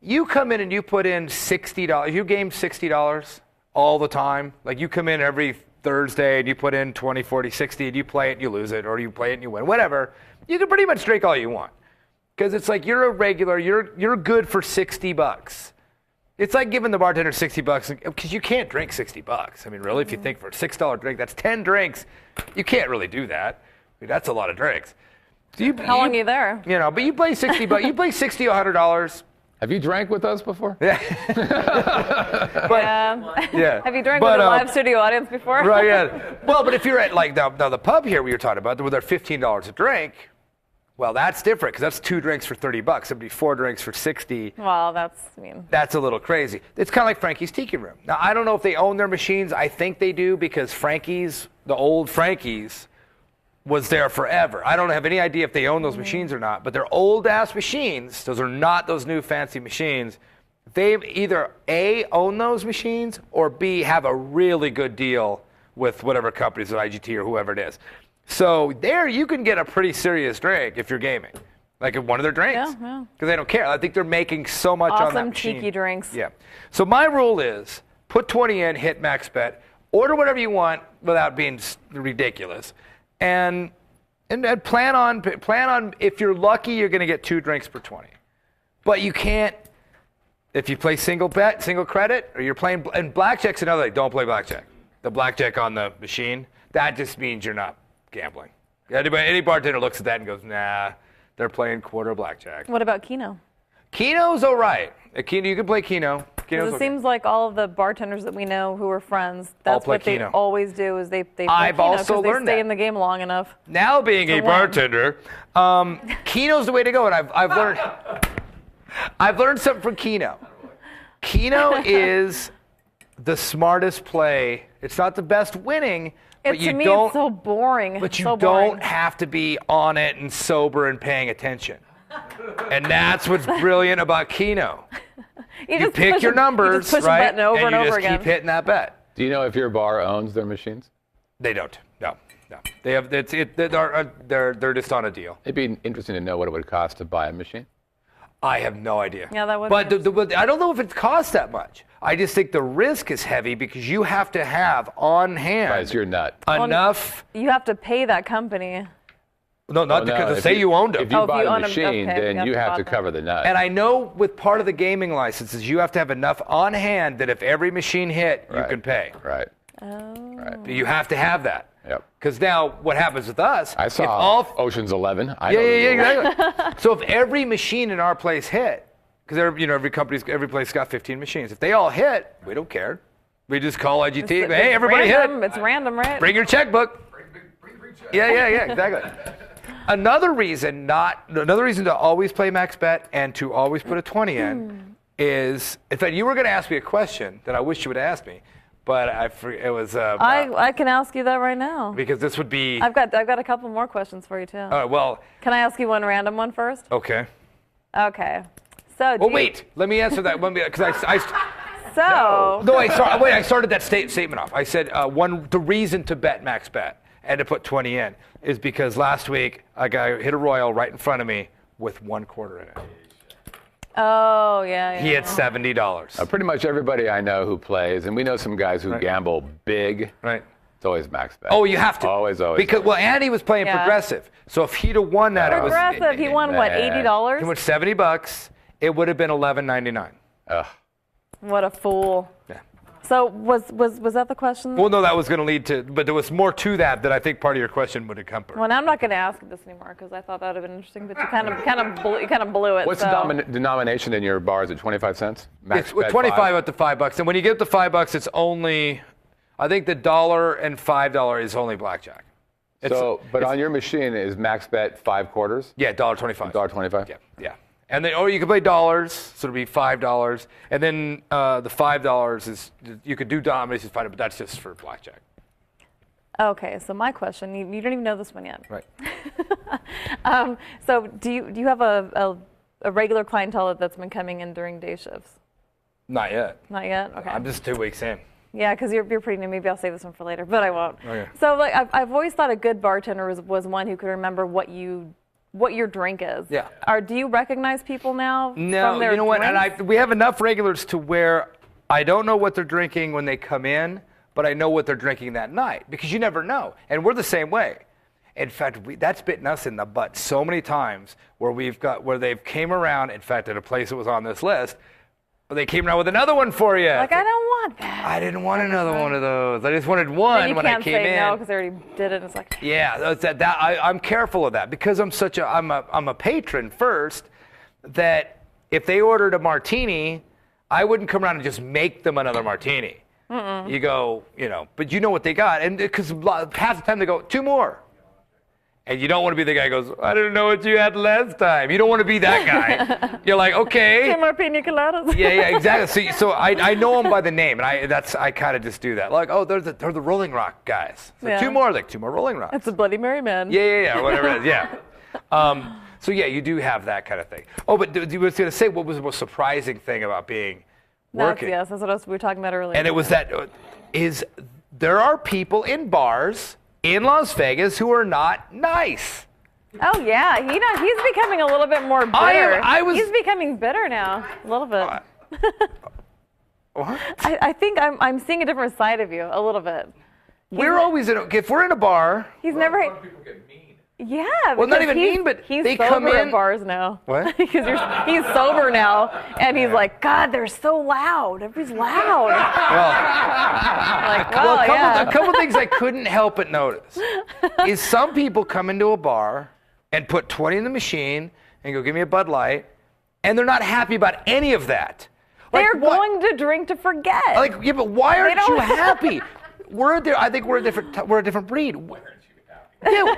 you come in and you put in $60. You game $60 all the time. Like you come in every Thursday and you put in 20, 40, 60, and you play it and you lose it, or you play it and you win, whatever. You can pretty much drink all you want. Because it's like you're a regular, you're good for $60. It's like giving the bartender $60 because you can't drink $60. I mean, really, if you think for a $6 drink, that's 10 drinks. You can't really do that. I mean, that's a lot of drinks. So How long are you there? But you play $60. You play $60 or $100. Have you drank with us before? Yeah. Yeah. Have you drank with a live studio audience before? Right. Yeah. Well, but if you're at like now the pub here we were talking about, where they're $15 a drink. Well, that's different because that's 2 drinks for $30. It'd be 4 drinks for $60. Well, that's a little crazy. It's kind of like Frankie's Tiki Room. Now, I don't know if they own their machines. I think they do because Frankie's, the old Frankie's, was there forever. I don't have any idea if they own those machines or not, but they're old-ass machines. Those are not those new fancy machines. They either A, own those machines, or B, have a really good deal with whatever companies, IGT or whoever it is. So there you can get a pretty serious drink if you're gaming, like one of their drinks, because they don't care. I think they're making so much on that machine. Awesome tiki drinks. Yeah. So my rule is put 20 in, hit max bet, order whatever you want without being ridiculous, and plan on if you're lucky you're going to get 2 drinks per 20, but you can't if you play single credit or you're playing and blackjack's another thing. Don't play blackjack. The blackjack on the machine, that just means you're not gambling. Any bartender looks at that and goes, nah, they're playing quarter blackjack. What about Keno? Keno's all right. Keno, you can play Keno. It seems like all of the bartenders that we know who are friends, that's what they always do is they play I've Keno also because learned they stay that. in the game long enough. Now being a bartender, Keno's the way to go, and I've learned something from Keno. Keno is the smartest play. It's not the best winning, but to me, it's so boring. But you don't have to be on it and sober and paying attention. And that's what's brilliant about Keno. You pick your numbers, right? And you just keep hitting that bet. Do you know if your bar owns their machines? They don't. No. They have. They're just on a deal. It'd be interesting to know what it would cost to buy a machine. I have no idea. Yeah, that would. But I don't know if it costs that much. I just think the risk is heavy because you have to have on hand. Right, you're nut. Enough. You have to pay that company. No, not because say you owned them. If you buy a machine, then you have to cover the nut. And I know with part of the gaming licenses, you have to have enough on hand that if every machine hit, you can pay. Right. Oh. Right. You have to have that. Yep. Because now what happens with us? I saw Ocean's 11. Yeah, exactly. So if every machine in our place hit, because every place got 15 machines. If they all hit, we don't care. We just call IGT. Hey, everybody hit. It's random, right? Bring your checkbook. Yeah, exactly. Another reason to always play max bet and to always put a 20 in is, in fact, you were going to ask me a question that I wish you would ask me, but it was. I can ask you that right now. Because this would be. I've got a couple more questions for you too. All right, well. Can I ask you one random one first? Okay. Okay. So. Wait. Let me answer that one because I. So. No, I started that statement off. I said the reason to bet max bet and to put 20 in is because last week a guy hit a royal right in front of me with 1 quarter in it. Oh, yeah. He had $70. Pretty much everybody I know who plays, and we know some guys who gamble big. Right. It's always max bet. Oh, you have to. Always. Because Andy was playing progressive, so if he'd have won that, progressive. He won what, $80? He won $70. It would have been $11.99. Ugh. What a fool. Yeah. So was that the question? Well, no, that was going to lead to, but there was more to that I think part of your question would have come from. Well, I'm not going to ask this anymore because I thought that would have been interesting, but you kind of blew it. What's the denomination in your bar? Is it 25 cents? Max it's 25 up to $5, and when you get to $5, it's only, I think the $1 and $5 is only blackjack. But on your machine is max bet 5 quarters? Yeah, $1.25. $1.25? Yeah. And then, or you can play dollars, so it'll be $5. And then the $5 is, you could do dominations, but that's just for blackjack. Okay, so my question, you don't even know this one yet. Right. So do you have a regular clientele that's been coming in during day shifts? Not yet. Not yet? Okay. I'm just 2 weeks in. Yeah, because you're pretty new. Maybe I'll save this one for later, but I won't. Okay. So like I've always thought a good bartender was one who could remember what your drink is. Yeah. Do you recognize people now No, from their you know what? drinks? And we have enough regulars to where I don't know what they're drinking when they come in, but I know what they're drinking that night because you never know. And we're the same way. In fact, that's bitten us in the butt so many times where they've came around. In fact, at a place that was on this list, they came around with another one for you. Like, I don't want that. I didn't want another one of those. I just wanted one when I came in. You can't say no because they already did it. It's like, yeah, I'm careful of that because I'm a patron first. That if they ordered a martini, I wouldn't come around and just make them another martini. You go, but you know what they got, and because half the time they go 2 more. And you don't want to be the guy who goes, I didn't know what you had last time. You don't want to be that guy. You're like, okay. 2 more pina coladas. Yeah, exactly. So I know them by the name, and I kind of just do that. Like, oh, they're the Rolling Rock guys. So Yeah. 2 more, like 2 more Rolling Rocks. It's a Bloody Mary man. Yeah, whatever it is, yeah. So yeah, you do have that kind of thing. Oh, but you was going to say what was the most surprising thing about being working? Yes, that's what we were talking about earlier. And it was there are people in bars in Las Vegas who are not nice. Oh yeah, he's becoming a little bit more bitter. He's becoming bitter now, a little bit. What? I think I'm seeing a different side of you, a little bit. We're always if we're in a bar. He's never. People get mean. Yeah. Well, not because even mean, but he's they sober come in. at bars now. What? Because he's sober now, and he's like, God, they're so loud. Everybody's loud. A couple things I couldn't help but notice is some people come into a bar and put 20 in the machine and go, give me a Bud Light, and they're not happy about any of that. They're going to drink to forget. Like, yeah, but why aren't you happy? I think we're a different breed. Yeah,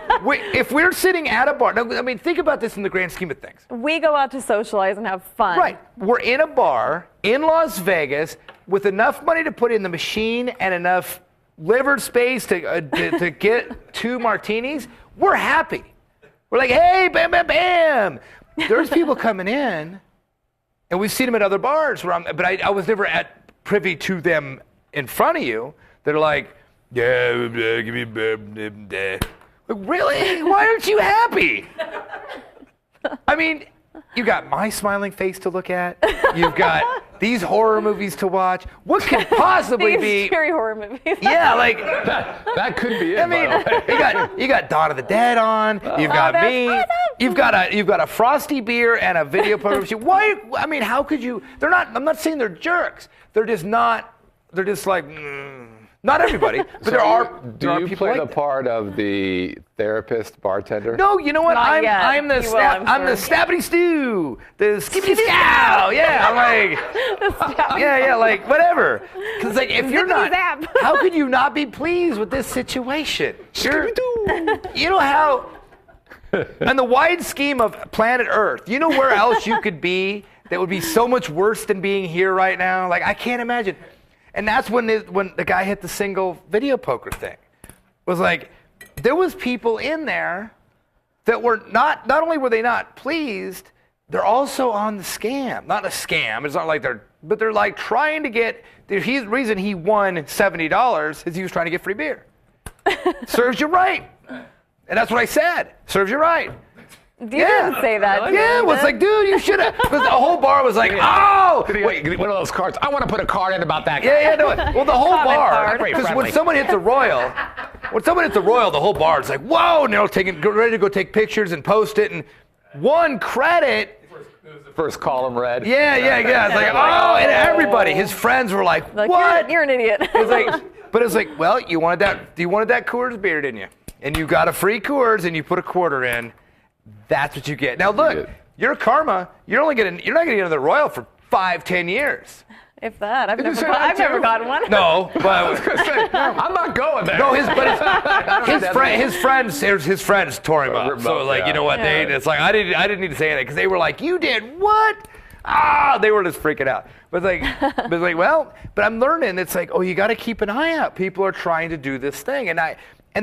if we're sitting at a bar, now, I mean, think about this in the grand scheme of things. We go out to socialize and have fun. Right. We're in a bar in Las Vegas with enough money to put in the machine and enough liver space to get 2 martinis. We're happy. We're like, hey, bam, bam, bam. There's people coming in, and we've seen them at other bars, but I was never privy to them in front of you. They're like, yeah, give me like, really? Why aren't you happy? I mean, you got my smiling face to look at. You've got these horror movies to watch. What could possibly be scary horror movies? Yeah, like that could be it. I mean, you got Dawn of the Dead on. You've got me. You've got a frosty beer and a video program. Why? I mean, how could you? They're not. I'm not saying they're jerks. They're just not. They're just like. Not everybody, but there are Do you people play like the part of the therapist bartender? No, you know what? Not yet. I'm the You will, I'm the Stabbity Stew, the Skippy Scow. Yeah, I'm like, yeah, like whatever. Because like if you're not, how could you not be pleased with this situation? You know how, in the wide scheme of planet Earth, you know where else you could be that would be so much worse than being here right now? Like I can't imagine. And that's when the guy hit the single video poker thing. Was like, there was people in there that were not only were they not pleased, they're also on the scam. Not a scam, it's not like but they're like trying to get, the reason he won $70 is he was trying to get free beer. Serves you right. And that's what I said, serves you right. You didn't say that. Yeah, it was like, dude, you should have. Because the whole bar was like, oh! Wait, one of those cards. I want to put a card in about that guy. Yeah, no. Well, the whole bar, Very because when friendly. someone hits a royal, the whole bar is like, whoa, and they're ready to go take pictures and post it. And one credit. First column red. Yeah. It's like, oh, and everybody, his friends were like, what? You're an idiot. It's like, but it's like, well, you wanted that Coors beer, didn't you? And you got a free Coors, and you put a quarter in. That's what you get. Now look, your karma. You're not going to get another royal for 5-10 years. If that, I've never gotten one. No, but I was going to say, I'm not going there. no, his friends tore him up. So like, you know what? It's like I didn't need to say anything because they were like, you did what? They were just freaking out. But I'm learning. It's like, oh, you got to keep an eye out. People are trying to do this thing, and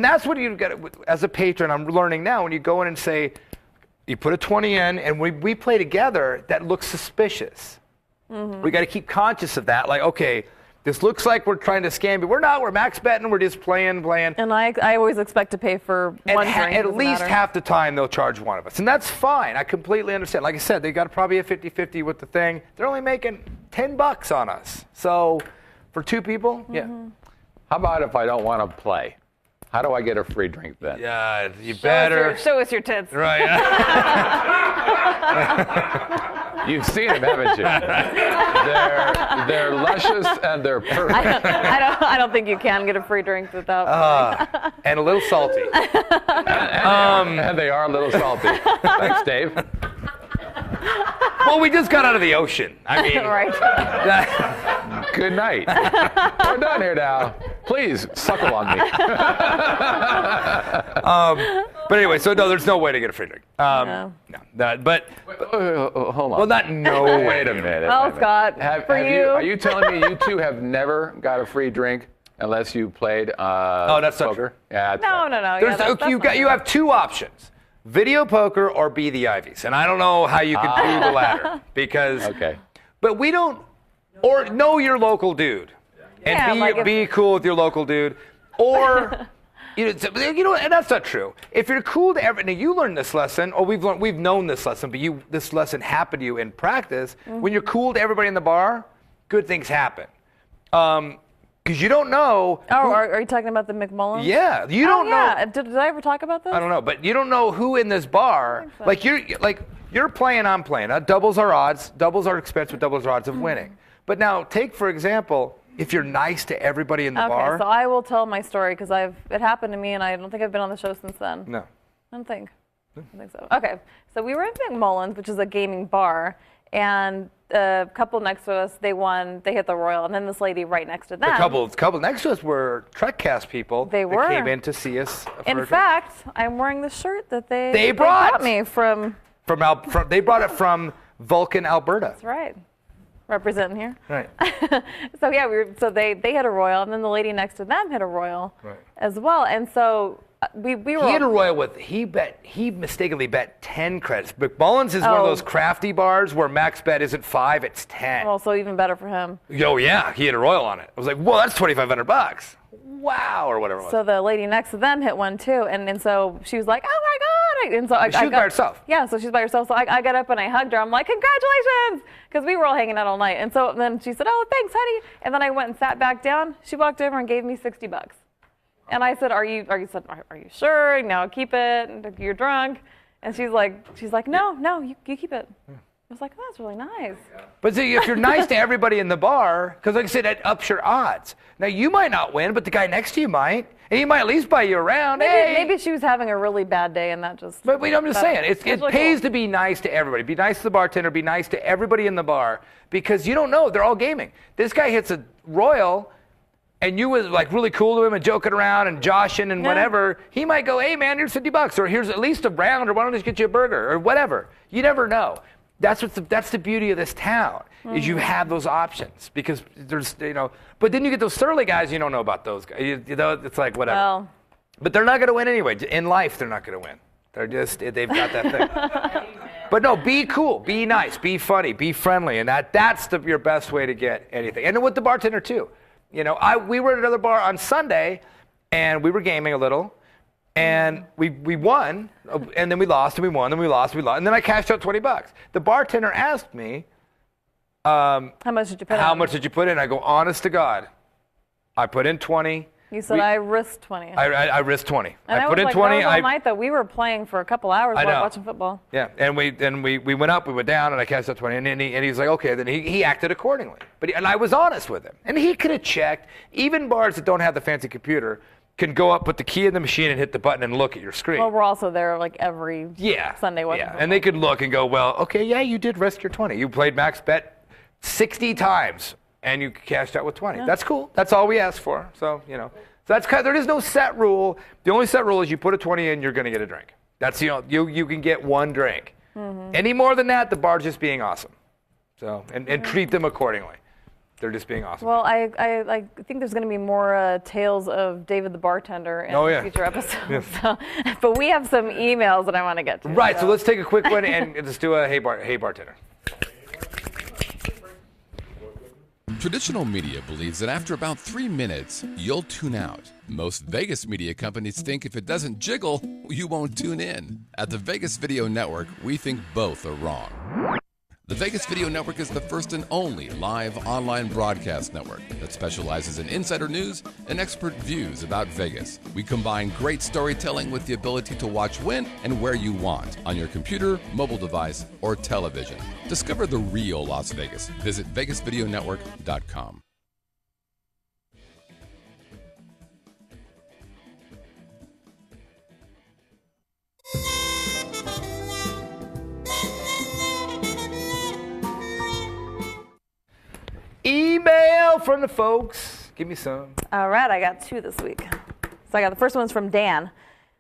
that's what you got as a patron. I'm learning now when you go in and say, you put a 20 in, and we play together. That looks suspicious. We got to keep conscious of that. Like, okay, this looks like we're trying to scam you. We're not. We're max betting. We're just playing. And I always expect to pay for one drink. At least half the time they'll charge one of us. And that's fine. I completely understand. Like I said, they got probably a 50-50 with the thing. They're only making $10 on us. So for two people, yeah. How about if I don't want to play? How do I get a free drink then? Yeah, you better. Show us your tits. Right. You've seen them, haven't you? They're luscious and they're perfect. I don't think you can get a free drink without. And a little salty. And they are a little salty. Thanks, Dave. Well, we just got out of the ocean. I mean, Right. Good night. We're done here now. Please suckle on me. But anyway, so no, there's no way to get a free drink. No. But Hold on. well, not no way. Wait a minute. Well, Scott, Are you telling me you two have never got a free drink unless you played that's not poker? true. Yeah, that's No. There's, Yeah, that's you have two options: video poker or be the Ivies. And I don't know how you can do the latter because. Okay. But we don't, or know your local dude, and Yeah, be cool with your local dude, or. And that's not true. If you're cool to everything, you learned this lesson, or we've known this lesson, but this lesson happened to you in practice. When you're cool to everybody in the bar, good things happen. Because you don't know. Are you talking about the McMullins? Yeah, you don't know. Did I ever talk about this? I don't know, but you don't know who in this bar. So. Like you're playing, I'm playing. Doubles our odds. Doubles our expense, but doubles our odds of winning. But now, take for example. If you're nice to everybody in the bar. Okay, so I will tell my story because it happened to me, and I don't think I've been on the show since then. No. I don't think so. Okay, so we were at McMullins, which is a gaming bar, and a couple next to us, they won. They hit the Royal, and then this lady right next to them. The couple next to us were TrekCast people. They were. That came in to see us. In fact, I'm wearing the shirt that they brought me from. They brought it from Vulcan, Alberta. That's right. Representing here. Right. So yeah, they hit a Royal, and then the lady next to them hit a Royal as well, and so we were. He hit a Royal he mistakenly bet 10 credits. McMullins is one of those crafty bars where max bet isn't 5, it's 10. Well, so even better for him. Oh yeah, he hit a Royal on it. I was like, whoa, that's $2,500. Wow, or whatever it was. So the lady next to them hit one too, and so she was like, oh my God. And so she was by herself. Yeah, so she's by herself. So I got up and I hugged her. I'm like, congratulations, because we were all hanging out all night. And so then she said, oh, thanks, honey. And then I went and sat back down. She walked over and gave me $60. And I said, are you sure? No, keep it. You're drunk. And she's like, no, you keep it. I was like, oh, that's really nice. But see, if you're nice to everybody in the bar, because like I said, that ups your odds. Now, you might not win, but the guy next to you might. And he might at least buy you around. Maybe she was having a really bad day, and that just... But I'm just saying, it really pays cool. to be nice to everybody. Be nice to the bartender. Be nice to everybody in the bar. Because you don't know. They're all gaming. This guy hits a Royal, and you was like really cool to him and joking around and joshing and whatever. He might go, hey, man, here's $50. Or here's at least a round. Or why don't I just get you a burger? Or whatever. You never know. That's the beauty of this town, is you have those options, because there's, but then you get those surly guys, you don't know about those guys. It's like whatever. Well, but they're not going to win anyway. In life, they're not going to win. They've got that thing. But no, be cool, be nice, be funny, be friendly, and that's your best way to get anything. And with the bartender too. We were at another bar on Sunday, and we were gaming a little. And we won, and then we lost, and we won, and we lost, and we lost. And then I cashed out $20. The bartender asked me, how much did you put in? How much did you put in? I go, honest to God, I put in 20. You said I risked 20. I risked 20. And I put in 20. That was all night, though. We were playing for a couple hours while watching football. Yeah, and we went up, we went down, and I cashed out 20. And he was like, okay. Then he acted accordingly. And I was honest with him. And he could have checked. Even bars that don't have the fancy computer can go up, put the key in the machine, and hit the button and look at your screen. Well, we're also there like every Sunday watching football. And they could look and go, well, okay, yeah, you did risk your 20. You played max bet 60 times, and you cashed out with 20. Yeah. That's cool. That's all we asked for. So, So that's there is no set rule. The only set rule is you put a 20 in, you're going to get a drink. That's you can get one drink. Mm-hmm. Any more than that, the bar's just being awesome. So and treat them accordingly. They're just being awesome. Well, I think there's going to be more tales of David the Bartender in future episodes. Yeah. But we have some emails that I want to get to. Right, so let's take a quick one and just do a Hey Bartender. Traditional media believes that after about 3 minutes, you'll tune out. Most Vegas media companies think if it doesn't jiggle, you won't tune in. At the Vegas Video Network, we think both are wrong. The Vegas Video Network is the first and only live online broadcast network that specializes in insider news and expert views about Vegas. We combine great storytelling with the ability to watch when and where you want on your computer, mobile device, or television. Discover the real Las Vegas. Visit VegasVideoNetwork.com. Email from the folks. Give me some. All right, I got 2 this week. So I got the first one's from Dan.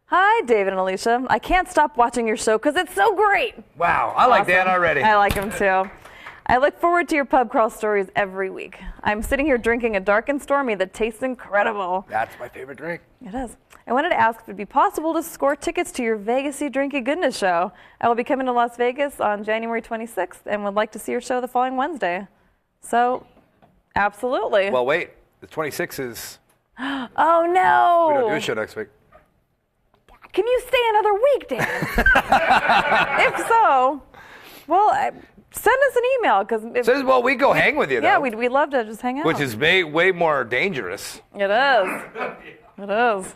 Hi, David and Alicia. I can't stop watching your show because it's so great. Wow, I like Dan already. I like him too. I look forward to your pub crawl stories every week. I'm sitting here drinking a dark and stormy that tastes incredible. That's my favorite drink. It is. I wanted to ask if it'd be possible to score tickets to your Vegas-y Drinky Goodness show. I will be coming to Las Vegas on January 26th and would like to see your show the following Wednesday. So, absolutely. Well, wait. The 26th is... Oh, no. We don't do a show next week. Can you stay another week, Dan? If so, well, send us an email. Says, well, we go hang with you, though. Yeah, we'd love to just hang out. Which is way more dangerous. It is. It is.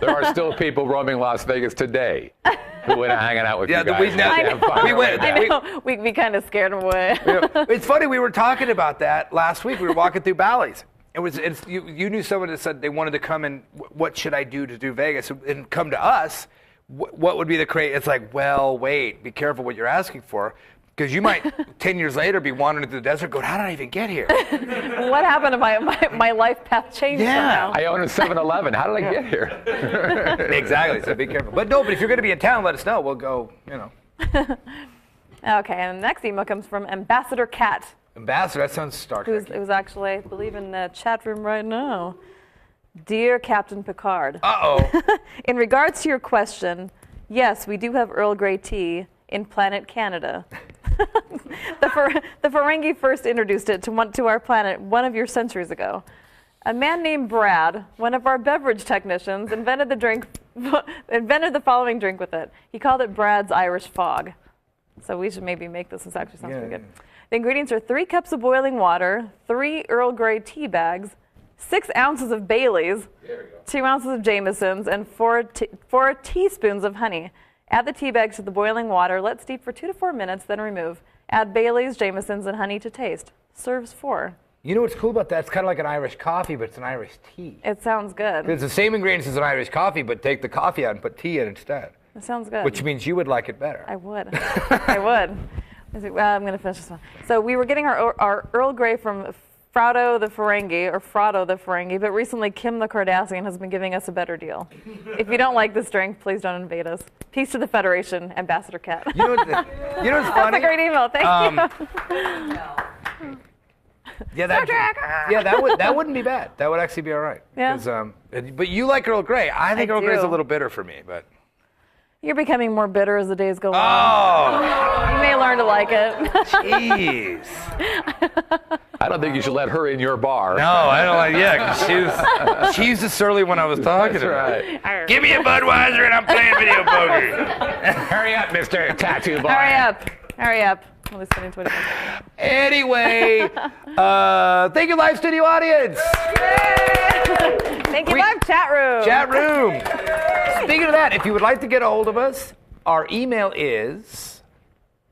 There are still people roaming Las Vegas today who went hanging out with you guys. We kind of scared them away. It's funny, we were talking about that last week. We were walking through Bally's. You knew someone that said they wanted to come and what should I do to do Vegas and come to us. What would be the crate? It's like, well, wait, be careful what you're asking for. Because you might, 10 years later, be wandering through the desert going, how did I even get here? What happened to my life path changed somehow? I own a 7-Eleven. How did I get here? Exactly, so be careful. But if you're going to be in town, let us know. We'll go, Okay, and the next email comes from Ambassador Cat. Ambassador, that sounds Star Trek. It was actually, I believe, in the chat room right now. Dear Captain Picard. Uh-oh. In regards to your question, yes, we do have Earl Grey tea in Planet Canada. The Ferengi first introduced it to our planet one of your centuries ago. A man named Brad, one of our beverage technicians, invented the following drink with it. He called it Brad's Irish Fog. So we should maybe make this. This actually sounds pretty good. The ingredients are 3 cups of boiling water, 3 Earl Grey tea bags, 6 ounces of Bailey's, 2 ounces of Jameson's, and 4 teaspoons of honey. Add the tea bags to the boiling water. Let steep for 2 to 4 minutes, then remove. Add Bailey's, Jameson's, and honey to taste. Serves 4. You know what's cool about that? It's kind of like an Irish coffee, but it's an Irish tea. It sounds good. It's the same ingredients as an Irish coffee, but take the coffee out and put tea in instead. It sounds good. Which means you would like it better. I would. I would. I'm going to finish this one. So we were getting our Earl Grey from Frodo the Ferengi, but recently Kim the Kardashian has been giving us a better deal. If you don't like this drink, please don't invade us. Peace to the Federation, Ambassador Cat. You know what's funny? That's a great email. Thank you. Yeah, that wouldn't be bad. That would actually be all right. Yeah. But you like Earl Grey. I think Earl Grey's a little bitter for me, but. You're becoming more bitter as the days go on. You may learn to like it. Jeez. I don't think you should let her in your bar. No, I don't like. Yeah, because she's the surly one I was talking about. Right. Give me a Budweiser and I'm playing video poker. Hurry up, Mr. Tattoo Boy. Hurry up. Only spending 20 minutes. Anyway, thank you, live studio audience. Yay! Thank you, live chat room. Chat room. Speaking of that, if you would like to get a hold of us, our email is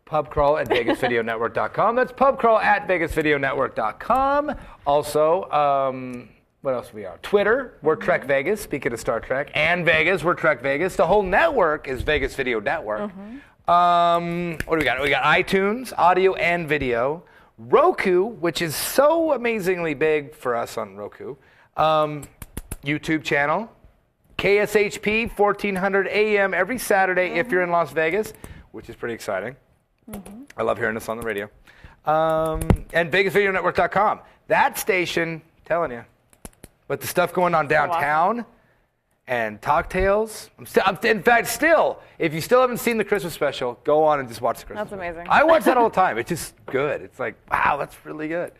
pubcrawl@vegasvideonetwork.com. That's pubcrawl@vegasvideonetwork.com. Also, what else we are? Twitter, we're Trek Vegas, speaking of Star Trek. And Vegas, we're Trek Vegas. The whole network is Vegas Video Network. What do we got? We got iTunes, audio and video. Roku, which is so amazingly big for us on Roku. YouTube channel. KSHP, 1400 AM every Saturday if you're in Las Vegas, which is pretty exciting. I love hearing this on the radio. And VegasVideoNetwork.com. That station, telling you. But the stuff going on downtown and Talktales. In fact, if you still haven't seen the Christmas special, go on and just watch the Christmas special. That's amazing. I watch that all the time. It's just good. It's like, wow, that's really good.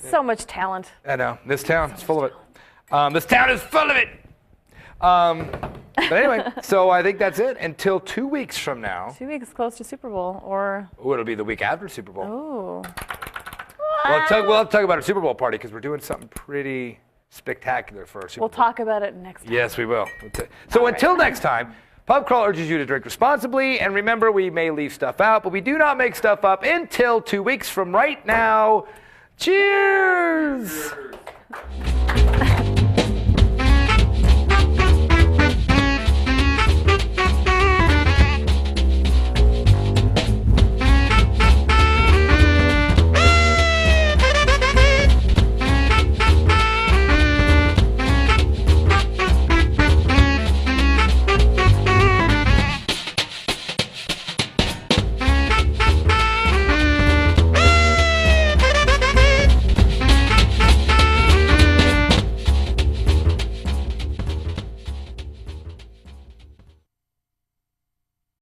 So much talent. I know. This town is full of it. This town is full of it. But anyway, so I think that's it until 2 weeks from now. 2 weeks close to Super Bowl, or... Oh, it'll be the week after Super Bowl. Oh. We'll have to talk about our Super Bowl party because we're doing something pretty spectacular for our Super Bowl. We'll talk about it next time. Yes, we will. So until next time, Pub Crawl urges you to drink responsibly, and remember, we may leave stuff out, but we do not make stuff up until 2 weeks from right now. Cheers!